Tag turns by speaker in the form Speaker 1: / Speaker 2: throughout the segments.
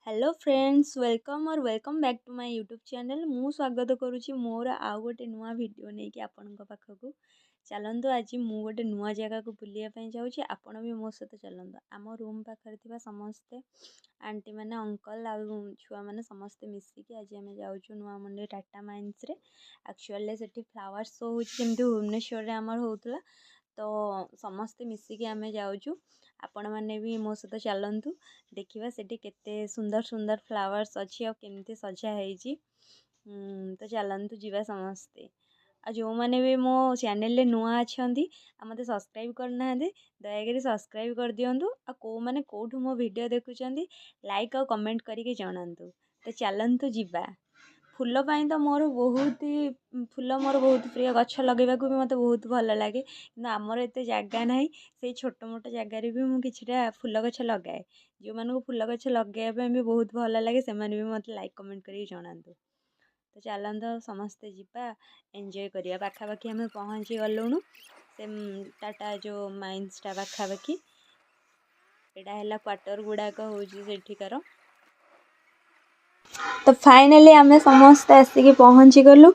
Speaker 1: Hello friends welcome back to my YouTube channel. मु स्वागत करुच्ची मोर आउ गोटे नुआ वीडियो नहीं कि आपण पाखक चलतु। आज मु गोटे नुआ जगह को बुलायापी जाऊँगी, आपण भी मो सहित चलतु। आम रूम पाखे समस्ते आंटी मैंने अंकल आ छुआ मैंने समस्ते मिसिकी आज आम जाऊँ नुआ मंडी टाटा माइंस रे। एक्चुअली से फ्लावर शो होमती भुवनेश्वर आमर होता, तो समस्ते मिसिकी आम जाऊँ। आपण मैंने भी मो सहित चलतु, देखा सेठी केते सुंदर सुंदर फ्लावर्स अच्छी आ केमती सजा है। तो चलतु जीवा समस्ते। आ जो मैंने भी मो चैनल रे नुआ अच्छा मत सब्सक्राइब करना दयाकोरी सब्सक्राइब कर दिंतु। आ को मैंने कौटू मो वीडियो देखुं लाइक और कमेंट करके जनातु। तो चलतु जीवा। फूल पाई तो मोर बहुत ही फूल मोर बहुत प्रिय, गछ लगेगा भी मत बहुत भल लगे। कि आमर एत जगह ना से छोट मोट जगार भी मुझे किछटा फूल गछ लगाए। जो मानक फूल गछ लगाइबा भी बहुत भल लगे से मत लाइक कमेंट करके जनातु। तो चलत समस्ते जीवा एंजॉय करिया। पाखापाखि आम पहुँची गलुणु से टाटा जो माइंस टा पाखापाखि एटा है क्वार्टर गुड़ाक हूँ सेठिकार। तो फाइनाली आम समस्ते आसिक पहुँची गलु।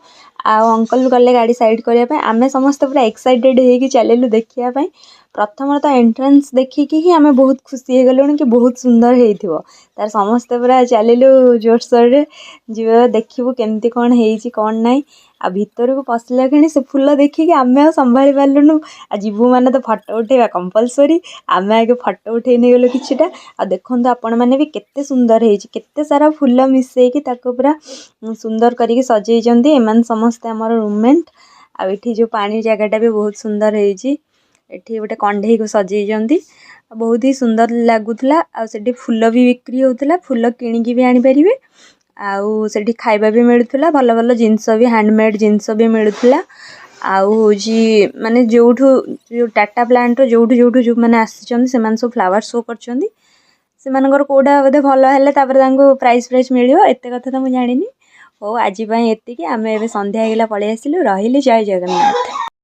Speaker 1: अंकल गले गाड़ी साइड करने आम समस्ते पूरा एक्साइटेड होगी चलू देखापी। प्रथम तो एंट्रेंस देखिकी ही आम बहुत खुशी हो गलु कि बहुत सुंदर हो तार समस्ते पूरा चलू जोरसोर रे जी देखू केमती कौन है कौन ना। आ भीतर को पशिला कि से फूल देखिकी आम संभाली पार्लुनु। आ जीवु मैंने तो फटो उठेगा कंपलसरी। आम आगे फटो उठे नहीं गलु किछिटा। आ देखो आपण मैंने भी केते सुंदर है केते सारा फूल मिसेकी ताको पूरा सुंदर करके सजेइचंती। एमान समस्ते आमर रूममेट। आ एठी जो पानी जगहटा भी बहुत सुंदर है। एठी गोटे कंढे को सजेइचंती, बहुत ही सुंदर लगुला। आ सेठी फूल भी बिक्री होउतला, फूल किनिकी भी आनी परिबे। आउ सेठी खाइबा भी मिलुतला, भल भल जिनस भी हैंडमेड जिनस भी मिलुतला। आउ होजी माने जोठू जो टाटा प्लांट रो जोठू जोठू जो माने आसीचंदी से माने सब फ्लावर शो करचंदी। से मानकर कोडा बोधे भल हेले तापर तांको प्राइस मिलियो एते कथा तो मु जानिनी। हो आज एतिकी आम ए संध्या होगा पलि आसिलु। रही जय जगन्नाथ।